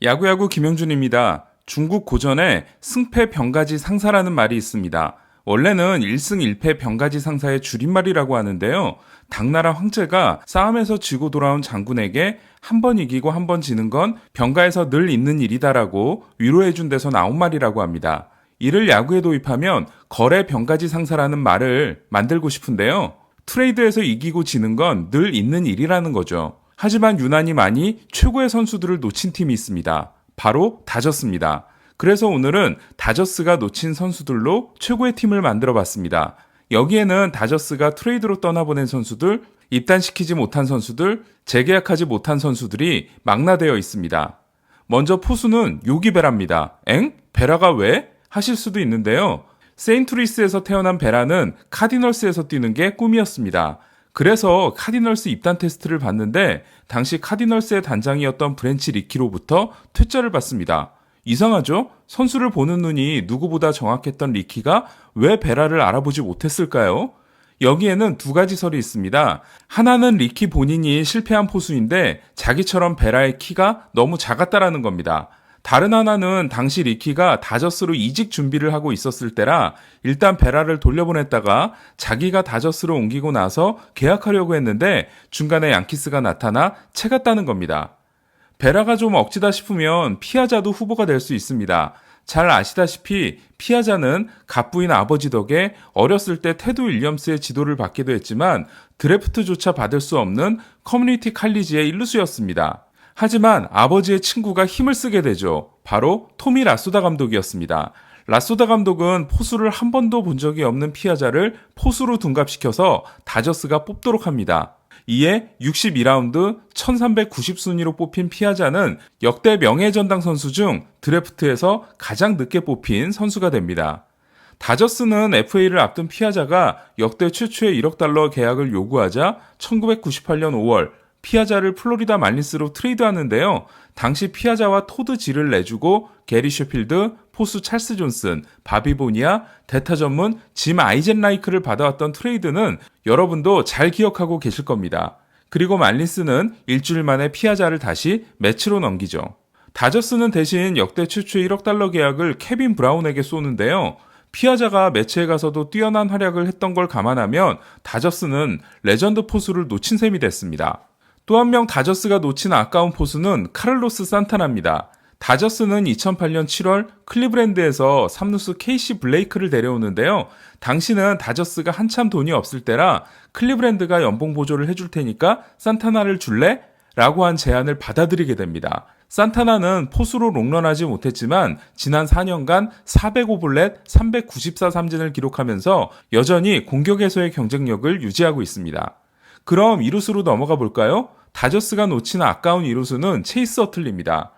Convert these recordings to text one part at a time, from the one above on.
야구야구 김영준입니다. 중국 고전에 승패 병가지 상사라는 말이 있습니다. 원래는 1승 1패 병가지 상사의 줄임말이라고 하는데요. 당나라 황제가 싸움에서 지고 돌아온 장군에게 한 번 이기고 한 번 지는 건 병가에서 늘 있는 일이다라고 위로해준 데서 나온 말이라고 합니다. 이를 야구에 도입하면 거래 병가지 상사라는 말을 만들고 싶은데요. 트레이드에서 이기고 지는 건 늘 있는 일이라는 거죠. 하지만 유난히 많이 최고의 선수들을 놓친 팀이 있습니다. 바로 다저스입니다. 그래서 오늘은 다저스가 놓친 선수들로 최고의 팀을 만들어 봤습니다. 여기에는 다저스가 트레이드로 떠나보낸 선수들, 입단시키지 못한 선수들, 재계약하지 못한 선수들이 망라되어 있습니다. 먼저 포수는 요기 베라입니다. 엥? 베라가 왜? 하실 수도 있는데요. 세인트루이스에서 태어난 베라는 카디널스에서 뛰는 게 꿈이었습니다. 그래서 카디널스 입단 테스트를 봤는데 당시 카디널스의 단장이었던 브랜치 리키로부터 퇴짜를 받습니다. 이상하죠? 선수를 보는 눈이 누구보다 정확했던 리키가 왜 베라를 알아보지 못했을까요? 여기에는 두 가지 설이 있습니다. 하나는 리키 본인이 실패한 포수인데 자기처럼 베라의 키가 너무 작았다라는 겁니다. 다른 하나는 당시 리키가 다저스로 이직 준비를 하고 있었을 때라 일단 베라를 돌려보냈다가 자기가 다저스로 옮기고 나서 계약하려고 했는데 중간에 양키스가 나타나 채갔다는 겁니다. 베라가 좀 억지다 싶으면 피아자도 후보가 될 수 있습니다. 잘 아시다시피 피아자는 갑부인 아버지 덕에 어렸을 때 테드 윌리엄스의 지도를 받기도 했지만 드래프트조차 받을 수 없는 커뮤니티 칼리지의 일루수였습니다. 하지만 아버지의 친구가 힘을 쓰게 되죠. 바로 토미 라소다 감독이었습니다. 라소다 감독은 포수를 한 번도 본 적이 없는 피아자를 포수로 둔갑시켜서 다저스가 뽑도록 합니다. 이에 62라운드 1390순위로 뽑힌 피아자는 역대 명예전당 선수 중 드래프트에서 가장 늦게 뽑힌 선수가 됩니다. 다저스는 FA를 앞둔 피아자가 역대 최초의 1억 달러 계약을 요구하자 1998년 5월 피아자를 플로리다 말린스로 트레이드하는데요. 당시 피아자와 토드 질을 내주고 게리 셰필드, 포수 찰스 존슨, 바비 보니아, 대타 전문 짐 아이젠라이크를 받아왔던 트레이드는 여러분도 잘 기억하고 계실 겁니다. 그리고 말린스는 일주일 만에 피아자를 다시 매치로 넘기죠. 다저스는 대신 역대 최초의 1억 달러 계약을 케빈 브라운에게 쏘는데요. 피아자가 매치에 가서도 뛰어난 활약을 했던 걸 감안하면 다저스는 레전드 포수를 놓친 셈이 됐습니다. 또 한 명 다저스가 놓친 아까운 포수는 카를로스 산타나입니다. 다저스는 2008년 7월 클리브랜드에서 3루수 케이시 블레이크를 데려오는데요. 당시는 다저스가 한참 돈이 없을 때라 클리브랜드가 연봉 보조를 해줄 테니까 산타나를 줄래? 라고 한 제안을 받아들이게 됩니다. 산타나는 포수로 롱런하지 못했지만 지난 4년간 405볼넷 394 삼진을 기록하면서 여전히 공격에서의 경쟁력을 유지하고 있습니다. 그럼 이루수로 넘어가 볼까요? 다저스가 놓친 아까운 이루수는 체이스 어틀리입니다.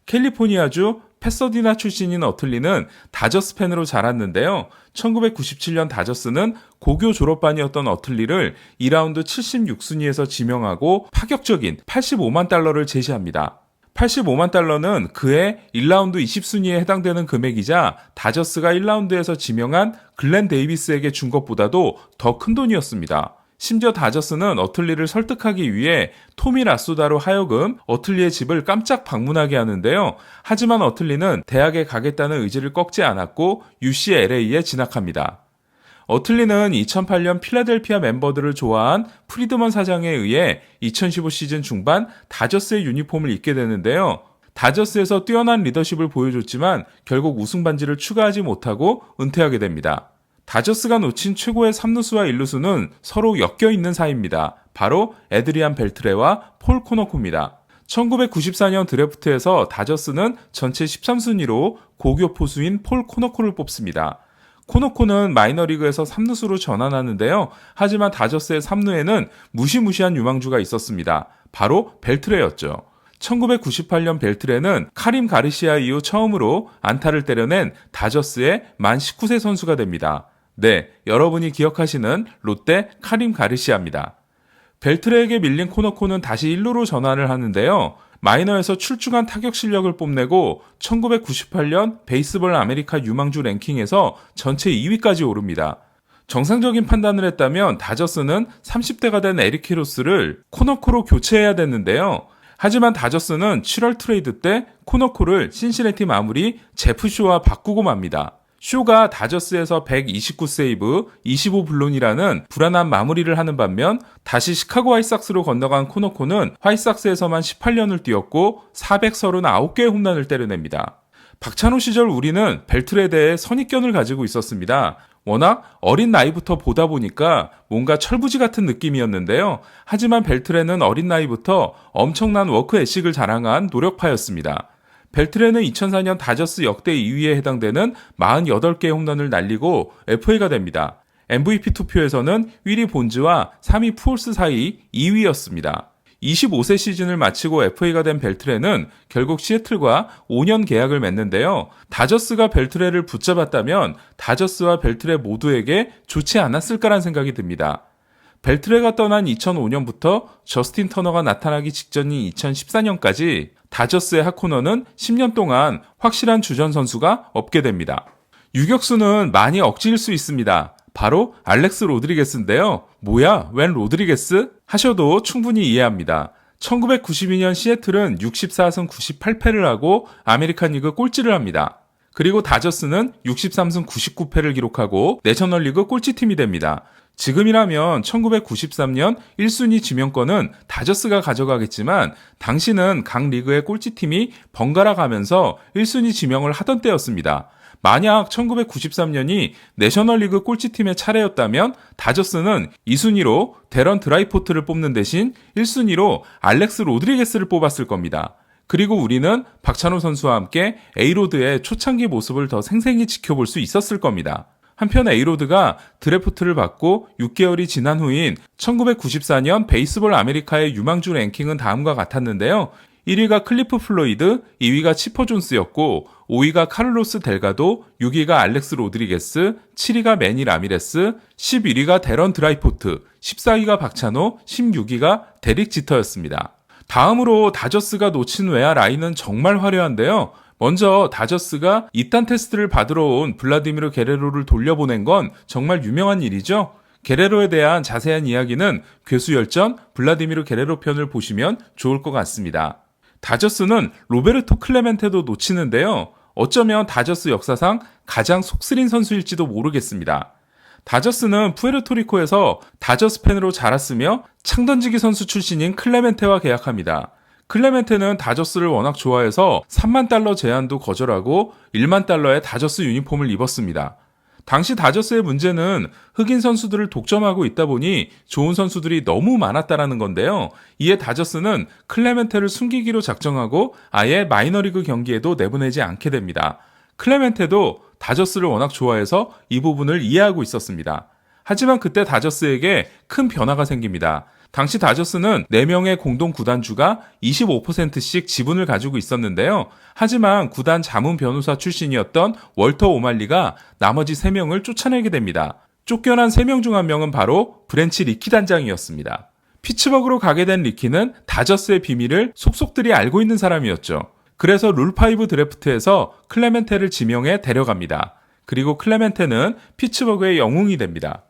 캘리포니아주 패서디나 출신인 어틀리는 다저스 팬으로 자랐는데요. 1997년 다저스는 고교 졸업반이었던 어틀리를 2라운드 76순위에서 지명하고 파격적인 85만 달러를 제시합니다. 85만 달러는 그해 1라운드 20순위에 해당되는 금액이자 다저스가 1라운드에서 지명한 글렌 데이비스에게 준 것보다도 더 큰 돈이었습니다. 심지어 다저스는 어틀리를 설득하기 위해 토미 라소다로 하여금 어틀리의 집을 깜짝 방문하게 하는데요. 하지만 어틀리는 대학에 가겠다는 의지를 꺾지 않았고 UCLA에 진학합니다. 어틀리는 2008년 필라델피아 멤버들을 좋아한 프리드먼 사장에 의해 2015 시즌 중반 다저스의 유니폼을 입게 되는데요. 다저스에서 뛰어난 리더십을 보여줬지만 결국 우승 반지를 추가하지 못하고 은퇴하게 됩니다. 다저스가 놓친 최고의 3루수와 1루수는 서로 엮여있는 사이입니다. 바로 에드리안 벨트레와 폴 코너코입니다. 1994년 드래프트에서 다저스는 전체 13순위로 고교 포수인 폴 코너코를 뽑습니다. 코너코는 마이너리그에서 3루수로 전환하는데요. 하지만 다저스의 3루에는 무시무시한 유망주가 있었습니다. 바로 벨트레였죠. 1998년 벨트레는 카림 가르시아 이후 처음으로 안타를 때려낸 다저스의 만 19세 선수가 됩니다. 네, 여러분이 기억하시는 롯데 카림 가르시아입니다. 벨트레에게 밀린 코너코는 다시 1루로 전환을 하는데요. 마이너에서 출중한 타격 실력을 뽐내고 1998년 베이스볼 아메리카 유망주 랭킹에서 전체 2위까지 오릅니다. 정상적인 판단을 했다면 다저스는 30대가 된 에릭 히로스를 코너코로 교체해야 됐는데요. 하지만 다저스는 7월 트레이드 때 코너코를 신시내티 마무리 제프 쇼와 바꾸고 맙니다. 쇼가 다저스에서 129세이브, 25블론이라는 불안한 마무리를 하는 반면 다시 시카고 화이트삭스로 건너간 코너코는 화이트삭스에서만 18년을 뛰었고 439개의 홈런을 때려냅니다. 박찬호 시절 우리는 벨트레에 대해 선입견을 가지고 있었습니다. 워낙 어린 나이부터 보다 보니까 뭔가 철부지 같은 느낌이었는데요. 하지만 벨트레는 어린 나이부터 엄청난 워크 애식을 자랑한 노력파였습니다. 벨트레는 2004년 다저스 역대 2위에 해당되는 48개의 홈런을 날리고 FA가 됩니다. MVP 투표에서는 1위 본즈와 3위 푸올스 사이 2위였습니다. 25세 시즌을 마치고 FA가 된 벨트레는 결국 시애틀과 5년 계약을 맺는데요. 다저스가 벨트레를 붙잡았다면 다저스와 벨트레 모두에게 좋지 않았을까라는 생각이 듭니다. 벨트레가 떠난 2005년부터 저스틴 터너가 나타나기 직전인 2014년까지 다저스의 핫코너는 10년 동안 확실한 주전 선수가 없게 됩니다. 유격수는 많이 억지일 수 있습니다. 바로 알렉스 로드리게스인데요. 뭐야? 웬 로드리게스? 하셔도 충분히 이해합니다. 1992년 시애틀은 64승 98패를 하고 아메리칸 리그 꼴찌를 합니다. 그리고 다저스는 63승 99패를 기록하고 내셔널리그 꼴찌팀이 됩니다. 지금이라면 1993년 1순위 지명권은 다저스가 가져가겠지만 당시는 각 리그의 꼴찌팀이 번갈아 가면서 1순위 지명을 하던 때였습니다. 만약 1993년이 내셔널리그 꼴찌팀의 차례였다면 다저스는 2순위로 데런 드라이포트를 뽑는 대신 1순위로 알렉스 로드리게스를 뽑았을 겁니다. 그리고 우리는 박찬호 선수와 함께 에이로드의 초창기 모습을 더 생생히 지켜볼 수 있었을 겁니다. 한편 에이로드가 드래프트를 받고 6개월이 지난 후인 1994년 베이스볼 아메리카의 유망주 랭킹은 다음과 같았는데요. 1위가 클리프 플로이드, 2위가 치퍼 존스였고 5위가 카를로스 델가도, 6위가 알렉스 로드리게스, 7위가 매니 라미레스, 11위가 데런 드라이포트, 14위가 박찬호, 16위가 데릭 지터였습니다. 다음으로 다저스가 놓친 외야 라인은 정말 화려한데요. 먼저 다저스가 입단 테스트를 받으러 온 블라디미르 게레로를 돌려보낸 건 정말 유명한 일이죠. 게레로에 대한 자세한 이야기는 괴수열전 블라디미르 게레로 편을 보시면 좋을 것 같습니다. 다저스는 로베르토 클레멘테도 놓치는데요. 어쩌면 다저스 역사상 가장 속쓰린 선수일지도 모르겠습니다. 다저스는 푸에르토리코에서 다저스 팬으로 자랐으며 창던지기 선수 출신인 클레멘테와 계약합니다. 클레멘테는 다저스를 워낙 좋아해서 3만 달러 제안도 거절하고 1만 달러의 다저스 유니폼을 입었습니다. 당시 다저스의 문제는 흑인 선수들을 독점하고 있다 보니 좋은 선수들이 너무 많았다라는 건데요. 이에 다저스는 클레멘테를 숨기기로 작정하고 아예 마이너리그 경기에도 내보내지 않게 됩니다. 클레멘테도 다저스를 워낙 좋아해서 이 부분을 이해하고 있었습니다. 하지만 그때 다저스에게 큰 변화가 생깁니다. 당시 다저스는 4명의 공동 구단주가 25%씩 지분을 가지고 있었는데요. 하지만 구단 자문 변호사 출신이었던 월터 오말리가 나머지 3명을 쫓아내게 됩니다. 쫓겨난 3명 중 한 명은 바로 브랜치 리키 단장이었습니다. 피츠버그로 가게 된 리키는 다저스의 비밀을 속속들이 알고 있는 사람이었죠. 그래서 룰5 드래프트에서 클레멘테를 지명해 데려갑니다. 그리고 클레멘테는 피츠버그의 영웅이 됩니다.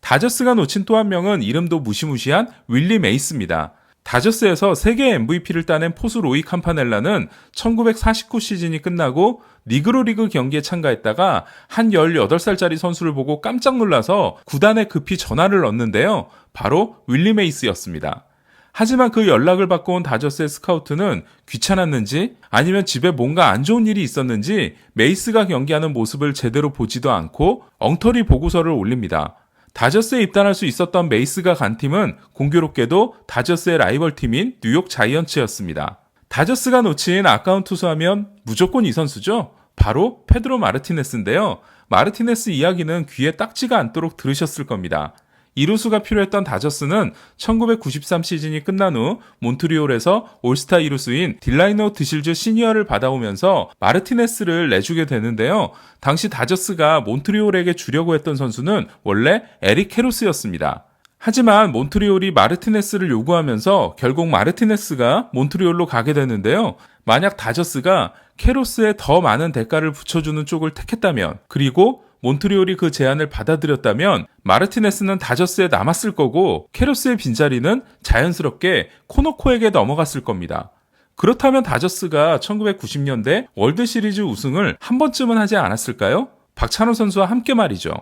다저스가 놓친 또 한 명은 이름도 무시무시한 윌리 메이스입니다. 다저스에서 세계 MVP를 따낸 포수 로이 캄파넬라는 1949 시즌이 끝나고 니그로 리그 경기에 참가했다가 한 18살짜리 선수를 보고 깜짝 놀라서 구단에 급히 전화를 넣었는데요. 바로 윌리 메이스였습니다. 하지만 그 연락을 받고 온 다저스의 스카우트는 귀찮았는지 아니면 집에 뭔가 안 좋은 일이 있었는지 메이스가 경기하는 모습을 제대로 보지도 않고 엉터리 보고서를 올립니다. 다저스에 입단할 수 있었던 메이스가 간 팀은 공교롭게도 다저스의 라이벌 팀인 뉴욕 자이언츠였습니다. 다저스가 놓친 아까운 투수하면 무조건 이 선수죠. 바로 페드로 마르티네스인데요. 마르티네스 이야기는 귀에 딱지가 않도록 들으셨을 겁니다. 이루수가 필요했던 다저스는 1993 시즌이 끝난 후 몬트리올에서 올스타 이루수인 딜라이너 드실즈 시니어를 받아오면서 마르티네스를 내주게 되는데요. 당시 다저스가 몬트리올에게 주려고 했던 선수는 원래 에릭 캐로스였습니다. 하지만 몬트리올이 마르티네스를 요구하면서 결국 마르티네스가 몬트리올로 가게 되는데요. 만약 다저스가 캐로스에 더 많은 대가를 붙여주는 쪽을 택했다면 그리고 몬트리올이 그 제안을 받아들였다면 마르티네스는 다저스에 남았을 거고 캐로스의 빈자리는 자연스럽게 코너코에게 넘어갔을 겁니다. 그렇다면 다저스가 1990년대 월드시리즈 우승을 한 번쯤은 하지 않았을까요? 박찬호 선수와 함께 말이죠.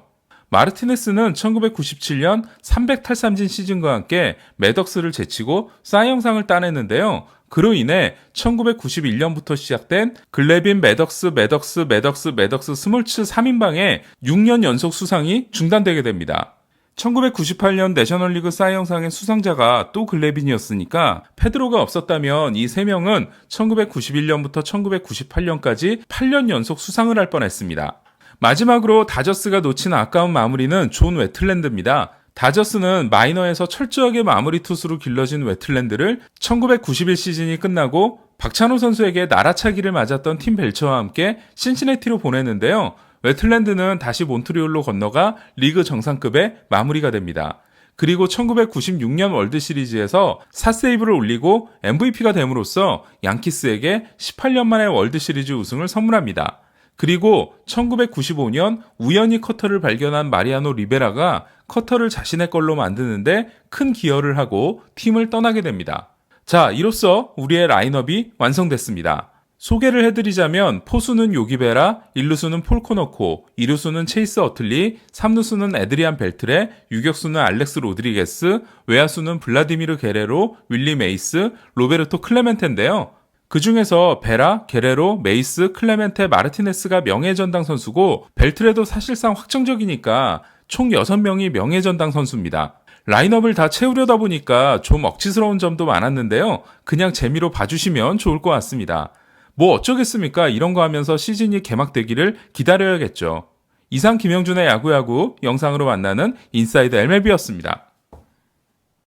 마르티네스는 1997년 300탈삼진 시즌과 함께 매덕스를 제치고 사 영상을 따냈는데요. 그로 인해 1991년부터 시작된 글래빈 매덕스 스몰츠 3인방의 6년 연속 수상이 중단되게 됩니다. 1998년 내셔널리그 사 영상의 수상자가 또 글래빈이었으니까 페드로가 없었다면 이 3명은 1991년부터 1998년까지 8년 연속 수상을 할 뻔했습니다. 마지막으로 다저스가 놓친 아까운 마무리는 존 웨틀랜드입니다. 다저스는 마이너에서 철저하게 마무리 투수로 길러진 웨틀랜드를 1991 시즌이 끝나고 박찬호 선수에게 날아차기를 맞았던 팀 벨처와 함께 신시내티로 보냈는데요. 웨틀랜드는 다시 몬트리올로 건너가 리그 정상급에 마무리가 됩니다. 그리고 1996년 월드시리즈에서 4세이브를 올리고 MVP가 됨으로써 양키스에게 18년 만에 월드시리즈 우승을 선물합니다. 그리고 1995년 우연히 커터를 발견한 마리아노 리베라가 커터를 자신의 걸로 만드는데 큰 기여를 하고 팀을 떠나게 됩니다. 자, 이로써 우리의 라인업이 완성됐습니다. 소개를 해드리자면 포수는 요기베라, 1루수는 폴코노코, 2루수는 체이스 어틀리, 3루수는 에드리안 벨트레, 유격수는 알렉스 로드리게스, 외야수는 블라디미르 게레로, 윌리 메이스, 로베르토 클레멘테인데요. 그 중에서 베라, 게레로, 메이스, 클레멘테, 마르티네스가 명예전당 선수고 벨트레도 사실상 확정적이니까 총 6명이 명예전당 선수입니다. 라인업을 다 채우려다 보니까 좀 억지스러운 점도 많았는데요. 그냥 재미로 봐주시면 좋을 것 같습니다. 뭐 어쩌겠습니까? 이런 거 하면서 시즌이 개막되기를 기다려야겠죠. 이상 김영준의 야구야구 영상으로 만나는 인사이드 MLB였습니다.